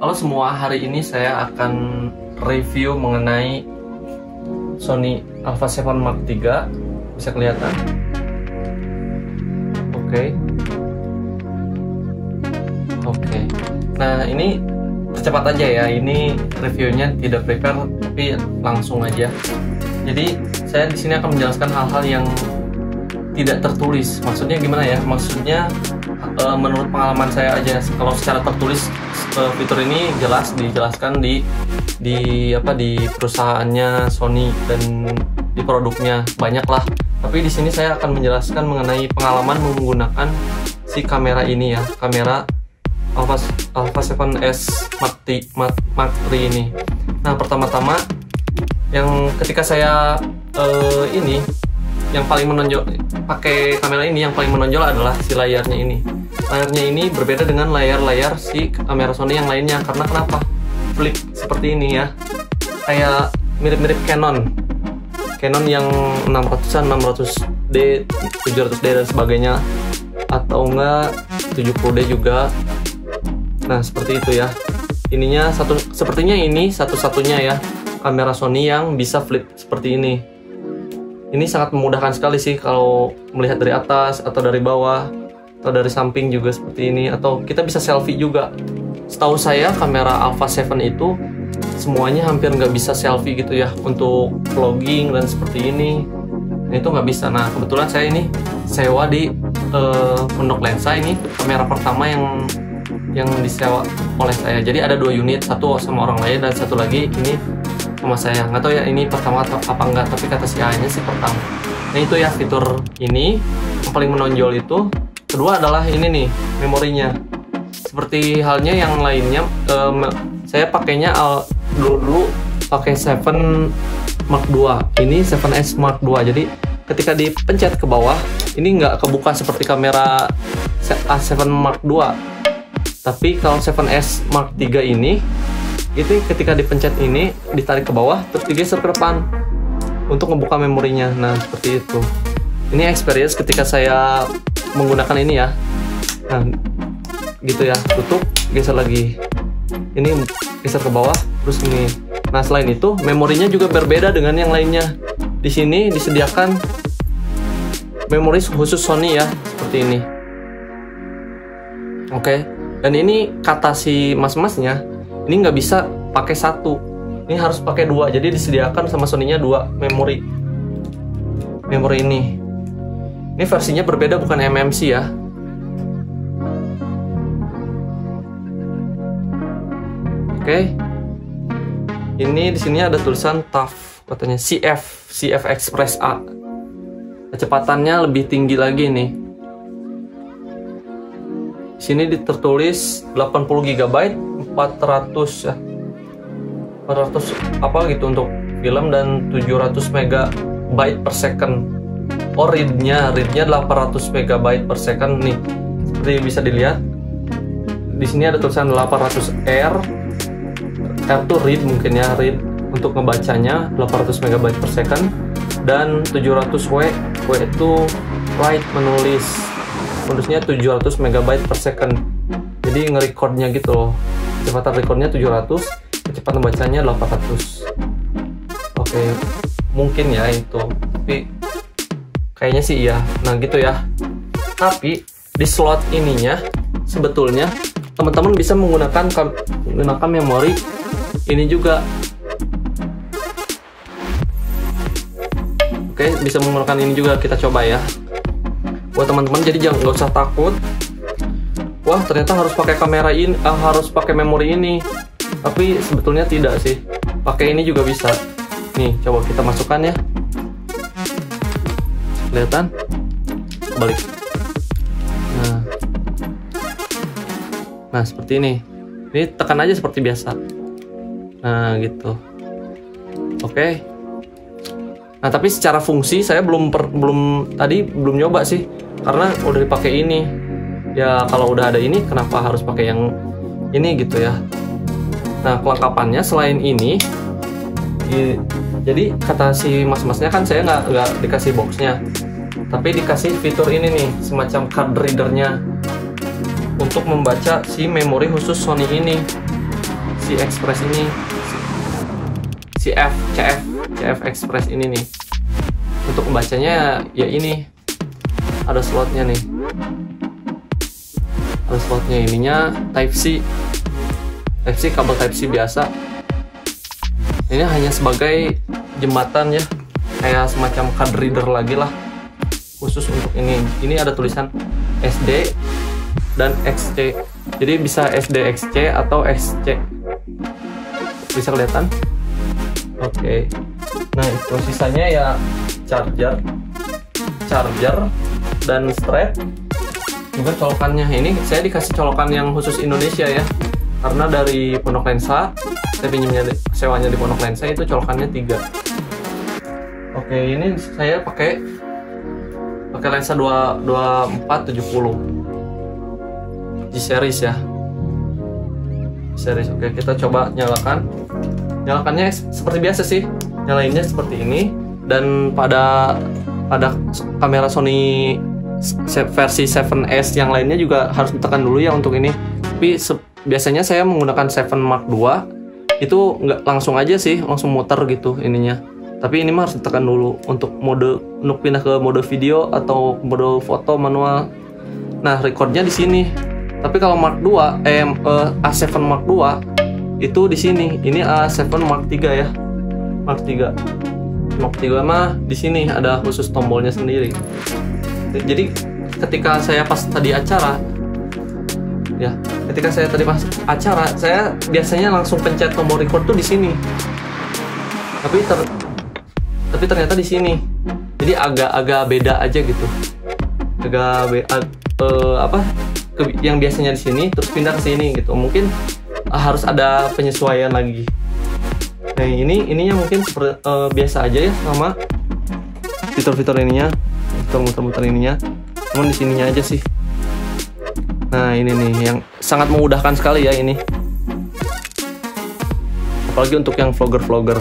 Halo semua, hari ini saya akan review mengenai Sony Alpha 7 Mark III. Bisa kelihatan? Oke. Nah, ini percepat aja ya. Ini reviewnya tidak prepare, tapi langsung aja. Jadi, saya di sini akan menjelaskan hal-hal yang tidak tertulis. Maksudnya gimana ya? Maksudnya menurut pengalaman saya aja. Kalau secara tertulis, fitur ini dijelaskan di perusahaannya Sony dan di produknya banyak lah. Tapi di sini saya akan menjelaskan mengenai pengalaman menggunakan si kamera ini ya, kamera Alpha 7S Mark III ini. Nah, pertama-tama yang ketika saya yang paling menonjol pakai kamera ini, yang paling menonjol adalah si layarnya ini. Layarnya ini berbeda dengan layar-layar si kamera Sony yang lainnya. Karena kenapa? Flip seperti ini ya. Kayak mirip-mirip Canon yang 600-an, 600D, 700D dan sebagainya, atau enggak 70D juga. Nah, seperti itu ya. Sepertinya ini satu-satunya ya kamera Sony yang bisa flip seperti ini. Ini sangat memudahkan sekali sih kalau melihat dari atas atau dari bawah atau dari samping juga seperti ini, atau kita bisa selfie juga. Setahu saya kamera Alpha 7 itu semuanya hampir nggak bisa selfie gitu ya, untuk vlogging dan seperti ini. Nah, itu nggak bisa. Nah, kebetulan saya ini sewa di Pondok Lensa. Ini kamera pertama yang disewa oleh saya. Jadi ada 2 unit, satu sama orang lain dan satu lagi ini sama saya. Nggak tahu ya ini pertama atau apa enggak, tapi kata si A-nya sih pertama. Nah, itu ya fitur ini yang paling menonjol itu. Kedua adalah ini nih, memorinya. Seperti halnya yang lainnya, saya pakainya dulu pakai 7 Mark II. Ini 7S Mark II. Jadi ketika dipencet ke bawah, ini nggak kebuka seperti kamera A7 Mark II. Tapi kalau 7S Mark III ini, itu ketika dipencet ini, ditarik ke bawah, terus digeser ke depan untuk membuka memorinya. Nah, seperti itu. Ini experience ketika saya menggunakan ini ya. Nah, gitu ya, tutup, geser lagi. Ini geser ke bawah, terus ini. Nah, selain itu, memorinya juga berbeda dengan yang lainnya. Di sini disediakan memori khusus Sony ya, seperti ini. Oke. Dan ini kata si mas-masnya, ini nggak bisa pakai 1, ini harus pakai 2. Jadi disediakan sama Sony-nya 2 memori ini. Ini versinya berbeda, bukan MMC ya. Oke. Ini di sini ada tulisan TAF, katanya CF Express A. Kecepatannya lebih tinggi lagi nih. Di sini tertulis 80 GB, 400 ya. 400 apa gitu untuk film, dan 700 MB per second. Oh, readnya 800 MB per second nih. Seperti bisa dilihat. Di sini ada tulisan 800 R itu read mungkin ya, read untuk ngebacanya 800 MB per second, dan 700 W itu write, menulisnya 700 MB per second. Jadi nge-recordnya gitu loh. Kecepatan recordnya 700, kecepatan bacanya 800. Oke, mungkin ya itu, tapi kayaknya sih iya. Nah, gitu ya. Tapi di slot ininya sebetulnya teman-teman bisa menggunakan memori ini juga. Oke, bisa menggunakan ini juga. Kita coba ya. Buat teman-teman, jadi nggak usah takut. Wah, ternyata harus pakai kamera ini, harus pakai memori ini. Tapi sebetulnya tidak sih. Pakai ini juga bisa. Nih, coba kita masukkan ya. Kelihatan? Balik. Nah, seperti ini. Ini tekan aja seperti biasa. Nah, gitu. Oke. Nah, tapi secara fungsi saya belum nyoba sih, karena udah dipakai ini. Ya, kalau udah ada ini, kenapa harus pakai yang ini gitu ya. Nah, kelengkapannya selain ini, jadi kata si mas-masnya kan saya nggak dikasih boxnya, tapi dikasih fitur ini nih, semacam card readernya untuk membaca si memori khusus Sony ini. si Express ini, si CF Express ini nih. Untuk membacanya ya ini ada slotnya nih, ada slotnya. Ininya Type C, kabel Type C biasa. Ini hanya sebagai jembatan ya, kayak semacam card reader lagi lah, khusus untuk ini. Ini ada tulisan SD dan XC, jadi bisa SD XC atau XC, bisa kelihatan. Oke. Nah itu sisanya ya charger dan strap, juga colokannya. Ini saya dikasih colokan yang khusus Indonesia ya, karena dari Pondok Lensa, saya pinjamnya sewanya di Pondok Lensa, itu colokannya 3. Oke, ini saya pakai lensa 2470 G series ya, series. Oke, kita coba nyalakannya seperti biasa sih, nyalainnya seperti ini. Dan pada kamera Sony versi 7S yang lainnya juga harus ditekan dulu ya untuk ini. Tapi biasanya saya menggunakan 7 Mark II itu nggak langsung aja sih, langsung muter gitu ininya. Tapi ini mah harus ditekan dulu untuk pindah ke mode video atau mode foto manual. Nah, recordnya di sini. Tapi kalau Mark II, A7 Mark II itu di sini. Ini A7 Mark III ya, Mark III mah di sini ada khusus tombolnya sendiri. Jadi ketika saya pas tadi acara, saya biasanya langsung pencet tombol record tuh di sini. Tapi ternyata di sini. Jadi agak beda aja gitu. Yang biasanya di sini terus pindah ke sini gitu. Mungkin harus ada penyesuaian lagi. Nah, ininya mungkin seperti biasa aja ya, sama fitur-fitur ininya, muter-muter ininya. Cuman di sininya aja sih. Nah, ini nih yang sangat memudahkan sekali ya ini. Apalagi untuk yang vlogger.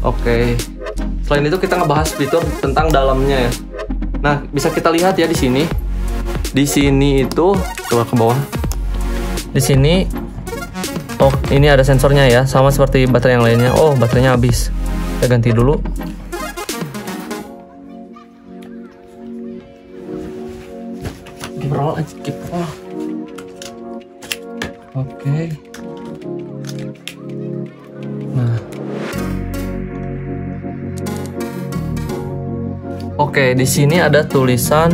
Oke. Selain itu kita ngebahas fitur tentang dalamnya ya. Nah, bisa kita lihat ya di sini. Di sini itu coba ke bawah. Di sini ini ada sensornya ya, sama seperti baterai yang lainnya. Oh, baterainya habis. Kita ganti dulu. Keep roll. Oke. Nah. Oke, di sini ada tulisan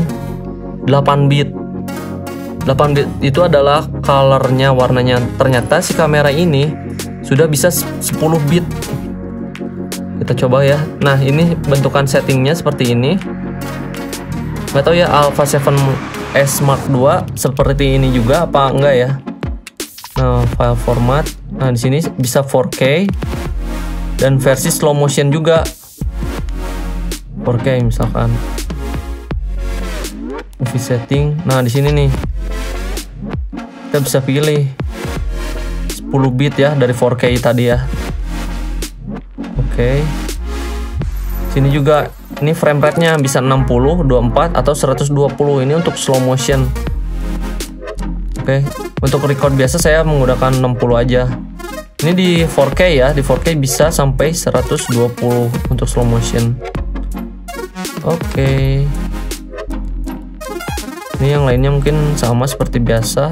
8 bit. 8 bit itu adalah colornya, warnanya. Ternyata si kamera ini sudah bisa 10 bit. Kita coba ya. Nah, ini bentukan settingnya seperti ini. Nggak tahu ya Alpha 7S Mark II seperti ini juga apa enggak ya. Nah, file format. Nah, di sini bisa 4K dan versi slow motion juga. 4K misalkan. Movie setting. Nah, di sini nih kita bisa pilih 10 bit ya dari 4K tadi ya. Oke. Sini juga ini frame rate-nya bisa 60, 24 atau 120. Ini untuk slow motion. Oke. Untuk record biasa saya menggunakan 60 aja. Ini di 4K ya, di 4K bisa sampai 120 untuk slow motion. Oke. Ini yang lainnya mungkin sama seperti biasa.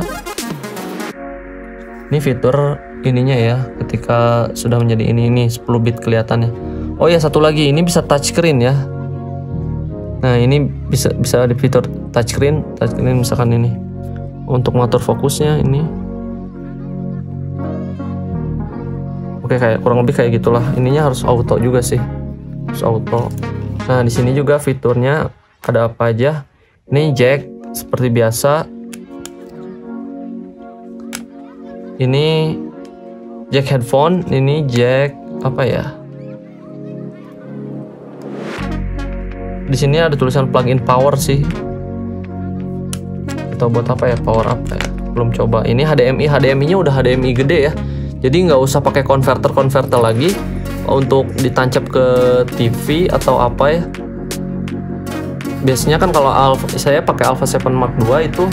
Ini fitur ininya ya, ketika sudah menjadi ini 10 bit kelihatannya. Oh ya, satu lagi, ini bisa touchscreen ya. Nah, ini bisa di fitur touchscreen misalkan ini. Untuk ngatur fokusnya ini. Oke, kayak kurang lebih kayak gitulah. Ininya harus auto juga sih. Harus auto. Nah, di sini juga fiturnya ada apa aja. Ini jack seperti biasa. Ini jack headphone, ini jack apa ya? Di sini ada tulisan plug-in power sih. Kita buat apa ya? Power up ya? Belum coba. Ini HDMI-nya udah HDMI gede ya. Jadi nggak usah pakai konverter lagi untuk ditancap ke TV atau apa ya. Biasanya kan kalau saya pakai Alpha 7 Mark II itu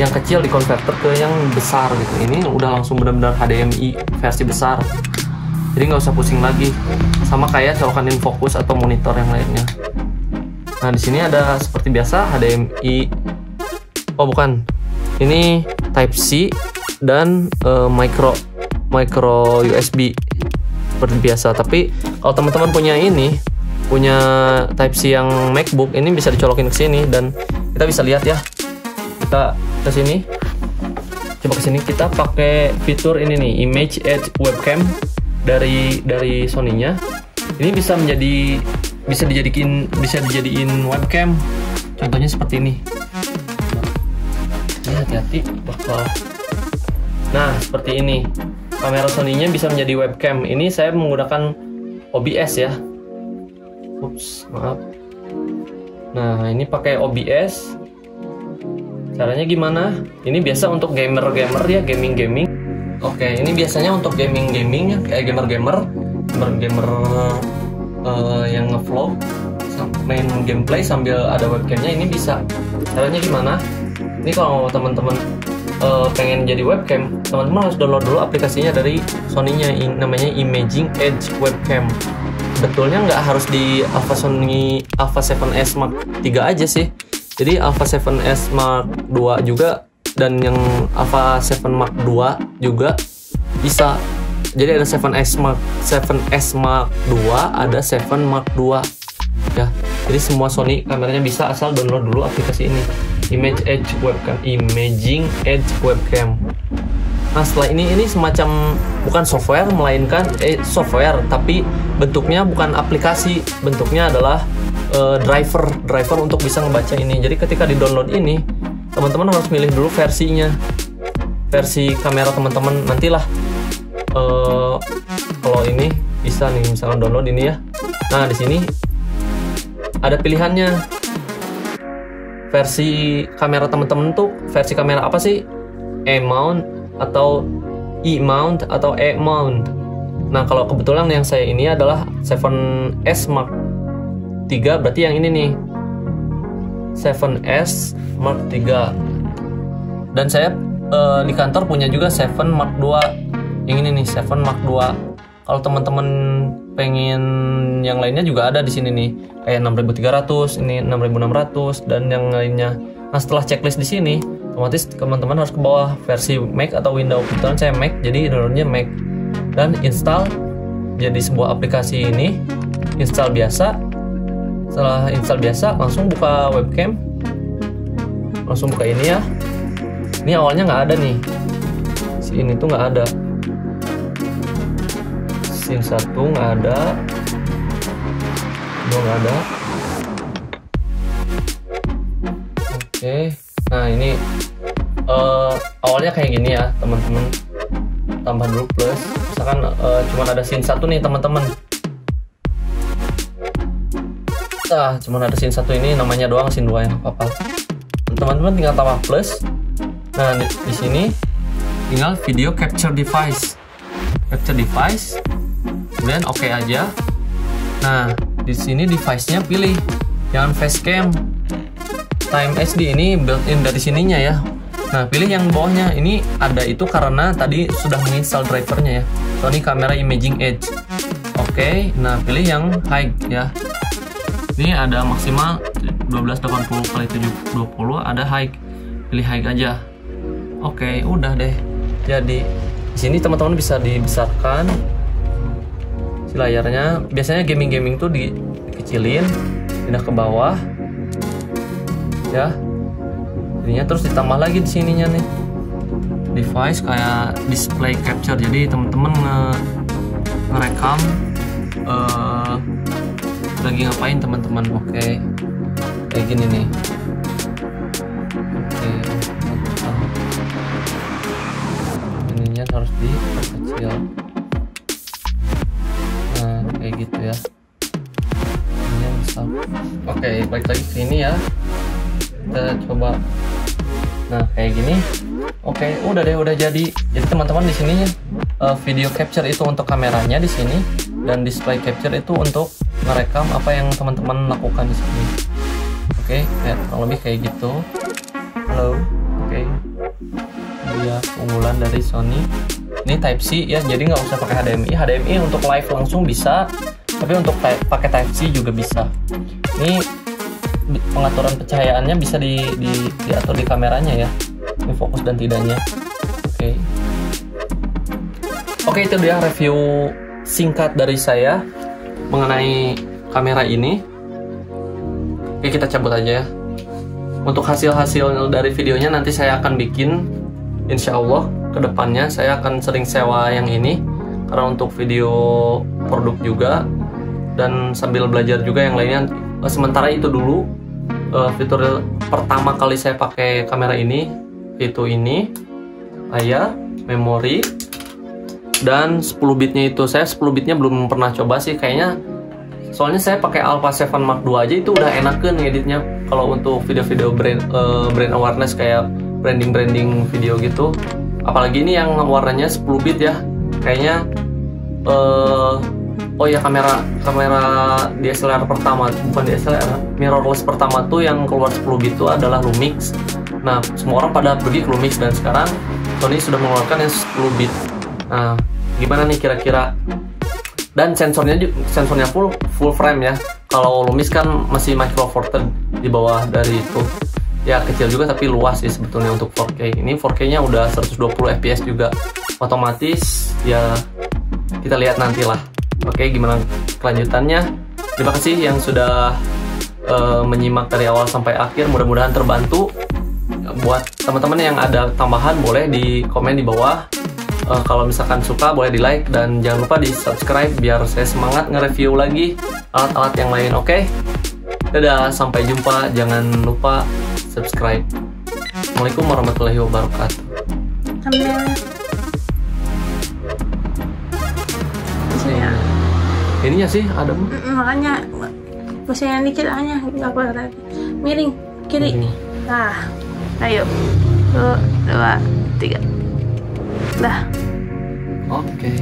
yang kecil dikonverter ke yang besar gitu. Ini udah langsung benar-benar HDMI versi besar, jadi nggak usah pusing lagi, sama kayak colokan infocus atau monitor yang lainnya. Nah di sini ada seperti biasa HDMI, oh bukan, ini Type C dan micro USB seperti biasa. Tapi kalau teman-teman punya Type C yang MacBook, ini bisa dicolokin ke sini dan kita bisa lihat ya. Kita ke sini, coba ke sini, kita pakai fitur ini nih, Image Edge Webcam dari Sony-nya. Ini bisa dijadiin webcam. Contohnya seperti ini. Ini hati-hati bakal. Nah, seperti ini. Kamera Sony-nya bisa menjadi webcam. Ini saya menggunakan OBS ya. Ups, maaf. Nah, ini pakai OBS. Caranya gimana? Ini biasa untuk gamer-gamer ya, gaming. Oke, ini biasanya untuk gaming ya, kayak gamer yang ngevlog, main gameplay sambil ada webcamnya, ini bisa. Caranya gimana? Ini kalau teman-teman pengen jadi webcam, teman-teman harus download dulu aplikasinya dari Sony-nya, namanya Imaging Edge Webcam. Betulnya nggak harus di Alpha 7S Mark 3 aja sih. Jadi Alpha 7S Mark 2 juga, dan yang Alpha 7 Mark 2 juga bisa. Jadi ada 7S Mark 2, ada 7 Mark 2 ya. Jadi semua Sony kameranya bisa, asal download dulu aplikasi ini, Imaging Edge Webcam. Nah setelah ini semacam bukan software, melainkan software, tapi bentuknya bukan aplikasi, bentuknya adalah driver untuk bisa ngebaca ini. Jadi ketika di download ini, teman-teman harus milih dulu versinya, versi kamera teman-teman. Nantilah kalau ini bisa nih, misalkan download ini ya. Nah di sini ada pilihannya, versi kamera teman-teman tuh versi kamera apa sih? A-mount atau E-mount atau E-mount. Nah kalau kebetulan yang saya ini adalah 7S Mark 3, berarti yang ini nih 7S Mark 3. Dan saya di kantor punya juga 7 Mark 2, yang ini nih 7 Mark 2. Kalau teman-teman pengen yang lainnya juga ada di sini nih, kayak 6300, ini 6600 dan yang lainnya. Nah setelah checklist di sini, otomatis teman-teman harus ke bawah versi Mac atau Windows. Kebetulan saya Mac, jadi downloadnya Mac, dan install jadi sebuah aplikasi ini. Install biasa. Setelah install biasa, langsung buka webcam, langsung buka ini ya. Ini awalnya nggak ada nih, si ini tuh nggak ada, scene 1 nggak ada, 2 nggak ada. Oke, nah ini awalnya kayak gini ya teman-teman. Tambah dulu plus, misalkan cuma ada scene 1 nih teman-teman. Nah, cuma ada scene 1 ini, namanya doang scene 2 yang apa-apa. Teman-teman tinggal tambah plus. Nah, di sini tinggal video capture device. Kemudian oke aja. Nah, di sini device-nya pilih jangan facecam. Time SD ini built-in dari sininya ya. Nah, pilih yang bawahnya. Ini ada itu karena tadi sudah menginstal drivernya ya, Sony Camera Imaging Edge. Oke, nah pilih yang high ya. Ini ada maksimal 1280x720, ada high. Pilih high aja. Oke, udah deh. Jadi di sini teman-teman bisa dibesarkan si layarnya. Biasanya gaming tuh dikecilin, pindah ke bawah. Ya. Jadinya terus ditambah lagi di sininya nih. Device kayak display capture. Jadi teman-teman ngerekam lagi ngapain teman-teman. Oke. Kayak gini nih. Oke. Ininya harus diperkecil. Nah, kayak gitu ya. Ini bisa. Oke, balik lagi ke ini ya. Kita coba. Nah, kayak gini. Oke, udah deh, udah jadi. Jadi teman-teman di sini video capture itu untuk kameranya di sini, dan display capture itu untuk merekam apa yang teman-teman lakukan di sini. Oke, kurang lebih kayak gitu. Halo. Oke. dia unggulan dari Sony. Ini Type C ya, jadi nggak usah pakai HDMI. HDMI untuk live langsung bisa, tapi untuk pakai Type C juga bisa. Ini pengaturan pencahayaannya bisa diatur di kameranya ya, ini fokus dan tidaknya. Oke, itu dia review singkat dari saya mengenai kamera ini. Oke, kita cabut aja ya. Untuk hasil-hasil dari videonya nanti saya akan bikin, insya Allah kedepannya saya akan sering sewa yang ini, karena untuk video produk juga dan sambil belajar juga yang lainnya. Sementara itu dulu fitur pertama kali saya pakai kamera ini itu ini layar, memori, dan 10 bitnya itu. Saya 10 bitnya belum pernah coba sih kayaknya, soalnya saya pakai Alpha 7 Mark II aja itu udah enakan ngeditnya. Kalau untuk video-video brand awareness kayak branding video gitu, apalagi ini yang warnanya 10 bit ya, kayaknya oh ya, kamera DSLR pertama, bukan DSLR, mirrorless pertama tuh yang keluar 10 bit itu adalah Lumix. Nah, semua orang pada pergi ke Lumix dan sekarang Sony sudah mengeluarkan yang 10 bit. Nah, gimana nih kira-kira? Dan sensornya full frame ya. Kalau Lumix kan masih micro four third di bawah dari itu. Ya kecil juga tapi luas sih sebetulnya untuk 4K. Ini 4K-nya udah 120 fps juga. Otomatis ya kita lihat nantilah. Oke, gimana kelanjutannya? Terima kasih yang sudah menyimak dari awal sampai akhir. Mudah-mudahan terbantu. Buat teman-teman yang ada tambahan boleh di komen di bawah. Kalau misalkan suka boleh di like dan jangan lupa di subscribe biar saya semangat nge-review lagi alat-alat yang lain. Oke? Dadah, sampai jumpa. Jangan lupa subscribe. Assalamualaikum warahmatullahi wabarakatuh. Ininya sih ada makanya pusingnya dikit hanya nggak kuat lagi. Miring kiri. Nah, ayo 1, 2, 3. Dah. Oke.